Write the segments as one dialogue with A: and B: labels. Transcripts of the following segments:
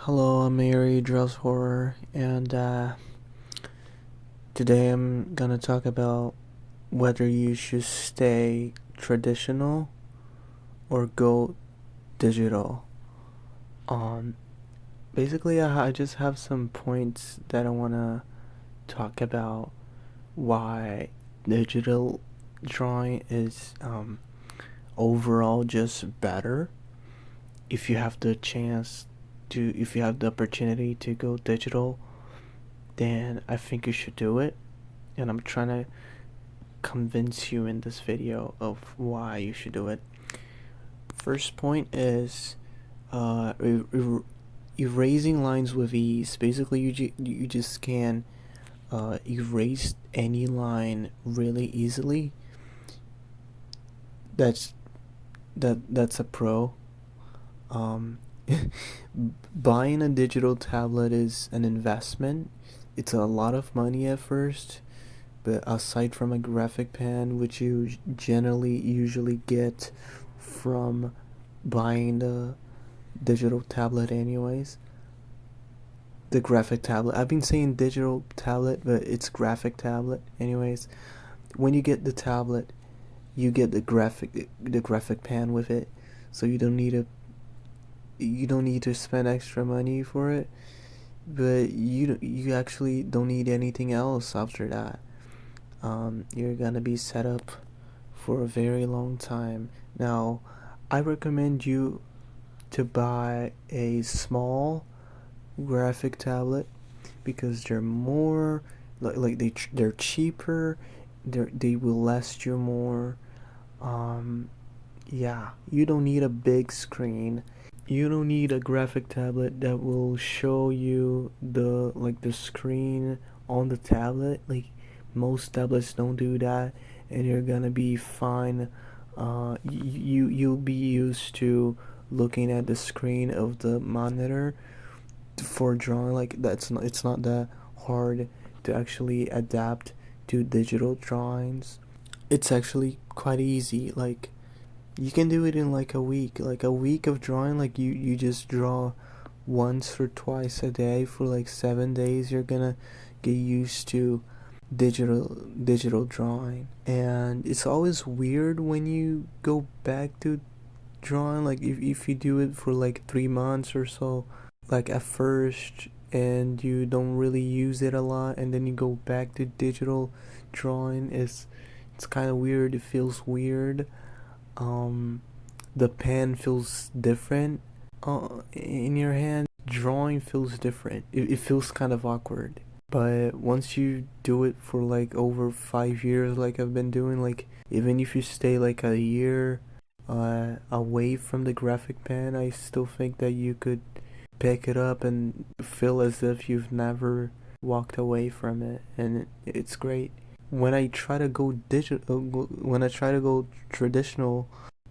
A: Hello, I'm AerieDrawsHorror, and today I'm gonna talk about whether you should stay traditional or go digital. Um, Basically, I just have some points that I wanna talk about why digital drawing is overall just better if you have the chance if you have the opportunity to go digital, then I think you should do it. And I'm trying to convince you in this video of why you should do it. First point is erasing lines with ease. Basically, you just can erase any line really easily. That's that's a pro. Um, Buying a digital tablet is an investment. It's a lot of money at first, but aside from a graphic pen, which you generally usually get from buying the digital tablet anyways, the graphic tablet, I've been saying digital tablet, but it's graphic tablet anyways. When you get the tablet, you get the graphic pen with it, so you don't need to spend extra money for it, but you actually don't need anything else after that. You're gonna be set up for a very long time. Now, I recommend you to buy a small graphic tablet because they're more they're cheaper. They will last you more. Yeah, you don't need a big screen. You don't need a graphic tablet that will show you the screen on the tablet. Like, most tablets don't do that, and you're gonna be fine. You'll be used to looking at the screen of the monitor for drawing. Like, it's not that hard to actually adapt to digital drawings. It's actually quite easy. Like, you can do it in like a week. Like a week of drawing, like you just draw once or twice a day for like 7 days. You're gonna get used to digital drawing. And it's always weird when you go back to drawing, like if you do it for like 3 months or so, like at first, and you don't really use it a lot, and then you go back to digital drawing. It's kind of weird. It feels weird. um the pen feels different in your hand. Drawing feels different. It feels kind of awkward. But once you do it for like over 5 years, like I've been doing, like even if you stay like a year away from the graphic pen, I still think that you could pick it up and feel as if you've never walked away from it, and it's great. When I try to go traditional,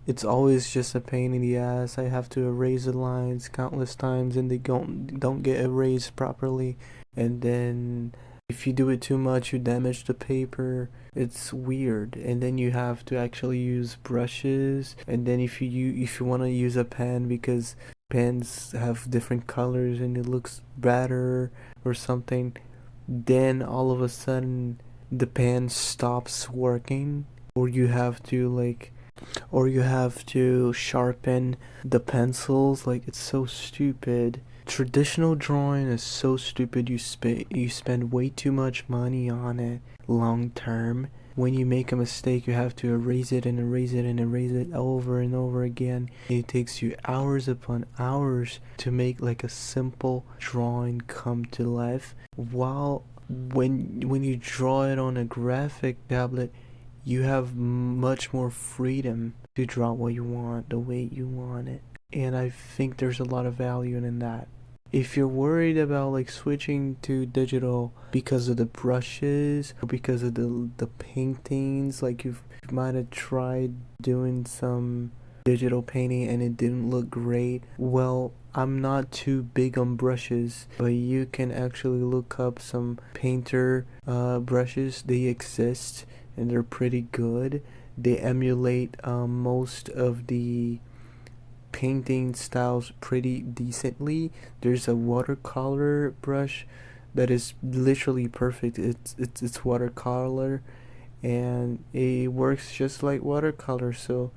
A: it's always just a pain in the ass. I have to erase the lines countless times, and they don't get erased properly. And then if you do it too much, you damage the paper. It's weird. And then you have to actually use brushes. And then if you want to use a pen, because pens have different colors and it looks better or something, then all of a sudden the pen stops working, or you have to sharpen the pencils. Like, it's so stupid. Traditional drawing is so stupid. You spend way too much money on it long term. When you make a mistake, you have to erase it and erase it and erase it over and over again. It takes you hours upon hours to make like a simple drawing come to life. While when you draw it on a graphic tablet, you have much more freedom to draw what you want, the way you want it. And I think there's a lot of value in that. If you're worried about like switching to digital because of the brushes or because of the paintings, like you might have tried doing some digital painting and it didn't look great, well, I'm not too big on brushes, but you can actually look up some painter brushes. They exist and they're pretty good. They emulate most of the painting styles pretty decently. There's a watercolor brush that is literally perfect. It's watercolor, and it works just like watercolor, so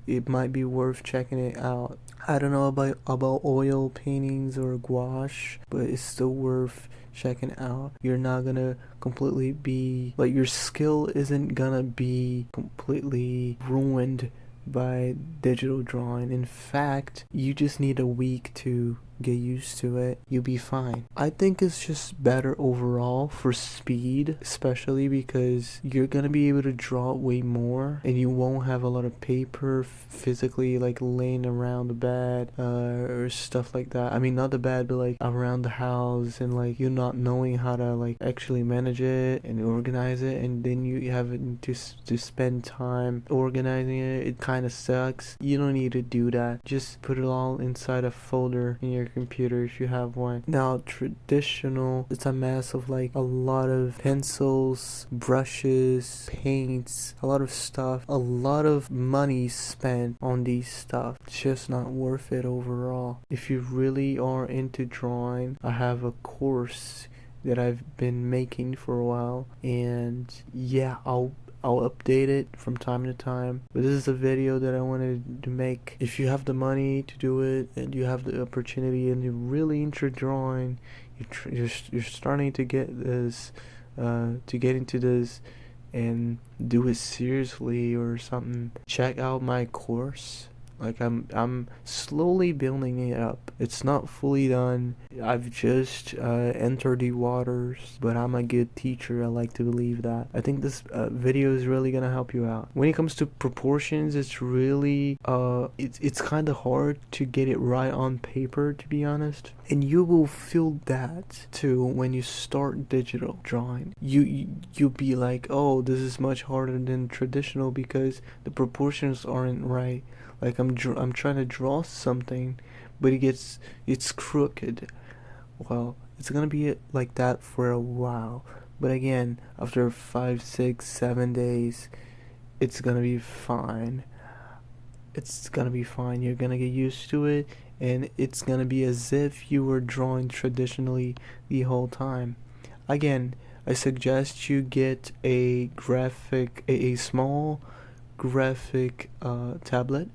A: it might be worth checking it out. I don't know about oil paintings or gouache, but it's still worth checking out. You're not gonna completely be like, your skill isn't gonna be completely ruined by digital drawing. In fact, you just need a week to get used to it. You'll be fine. I think it's just better overall for speed, especially because you're gonna be able to draw way more and you won't have a lot of paper physically like laying around the bed or stuff like that. I mean, not the bed, but like around the house, and like you not knowing how to like actually manage it and organize it, and then you have to spend time organizing it. It kind of sucks. You don't need to do that. Just put it all inside a folder in your computer if you have one. Now, traditional, it's a mess of like a lot of pencils, brushes, paints, a lot of stuff, a lot of money spent on these stuff. It's just not worth it overall. If you really are into drawing, I have a course that I've been making for a while, and yeah, I'll update it from time to time, but this is a video that I wanted to make. If you have the money to do it and you have the opportunity and you're really into drawing, you're starting to get this to get into this and do it seriously or something, check out my course. Like, I'm slowly building it up. It's not fully done. I've just entered the waters, but I'm a good teacher. I like to believe that. I think this video is really gonna help you out. When it comes to proportions, it's really it's kind of hard to get it right on paper, to be honest. And you will feel that too when you start digital drawing. You'll be like, oh, this is much harder than traditional because the proportions aren't right. Like I'm trying to draw something, but it's crooked. Well, it's gonna be like that for a while, but again, after 5, 6, 7 days, it's gonna be fine. It's gonna be fine. You're gonna get used to it, and it's gonna be as if you were drawing traditionally the whole time. Again, I suggest you get a small graphic tablet,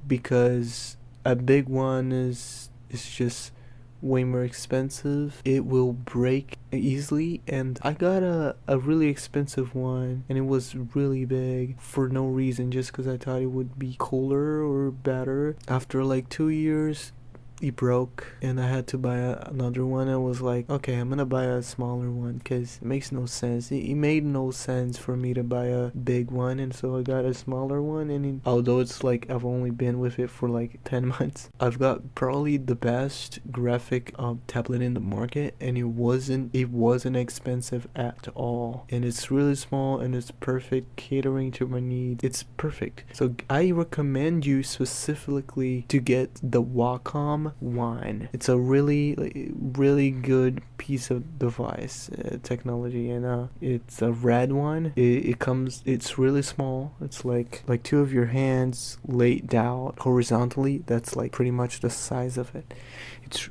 A: because a big one is just way more expensive. It will break easily, and I got a really expensive one, and it was really big for no reason, just because I thought it would be cooler or better. After like 2 years, it broke, and I had to buy another one. I was like, okay, I'm gonna buy a smaller one because it makes no sense. It made no sense for me to buy a big one, and so I got a smaller one. And although it's like I've only been with it for like 10 months, I've got probably the best graphic tablet in the market, and it wasn't expensive at all, and it's really small, and it's perfect, catering to my needs. It's perfect. So I recommend you specifically to get the Wacom Wine. It's a really good piece of device technology, and it's a red one. It's really small. It's like 2 of your hands laid out horizontally. That's like pretty much the size of it.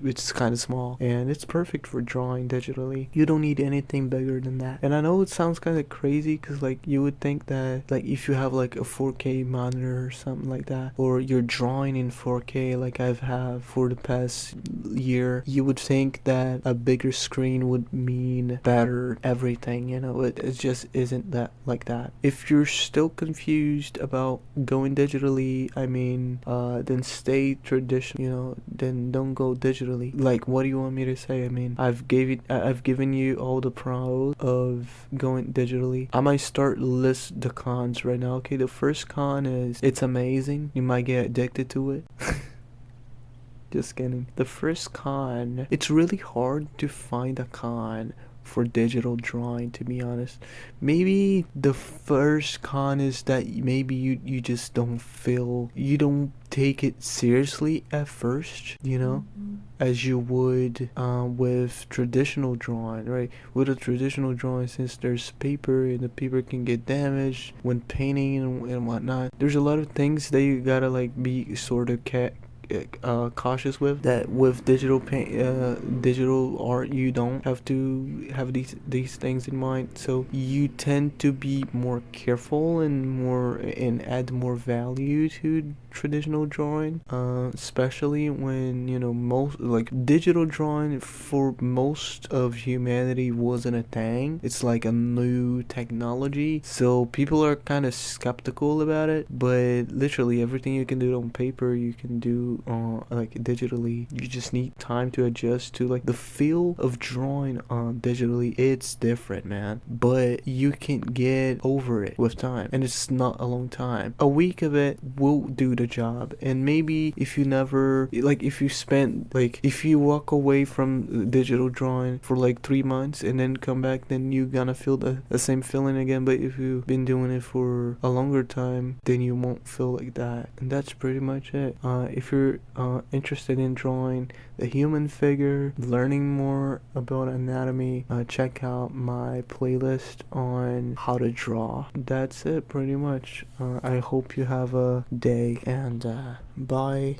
A: It's kind of small, and it's perfect for drawing digitally. You don't need anything bigger than that. And I know it sounds kind of crazy, because like you would think that like if you have like a 4K monitor or something like that, or you're drawing in 4K like I've had for the past year, you would think that a bigger screen would mean better everything. You know, it just isn't that like that. If you're still confused about going digitally, I mean, then stay traditional. You know, then don't go digitally. Like, what do you want me to say? I mean, I've given you all the pros of going digitally. I might start list the cons right now. Okay, the first con is it's amazing. You might get addicted to it. Just kidding. The first con, it's really hard to find a con for digital drawing, to be honest. Maybe the first con is that maybe you just don't feel take it seriously at first, you know, as you would with traditional drawing, right? With a traditional drawing, since there's paper and the paper can get damaged when painting and whatnot, there's a lot of things that you gotta like be sort of cautious with, that with digital art you don't have to have these things in mind, so you tend to be more careful and add more value to traditional drawing, especially when, you know, most like digital drawing for most of humanity wasn't a thing. It's like a new technology, so people are kind of skeptical about it, but literally everything you can do on paper you can do like digitally. You just need time to adjust to like the feel of drawing digitally. It's different, man, but you can get over it with time, and it's not a long time. A week of it will do the job, and maybe if you never like, if you spend like, if you walk away from digital drawing for like 3 months and then come back, then you gonna feel the same feeling again. But if you've been doing it for a longer time, then you won't feel like that. And that's pretty much it. If you're interested in drawing the human figure, learning more about anatomy, check out my playlist on how to draw. That's it pretty much. I hope you have a day, and bye.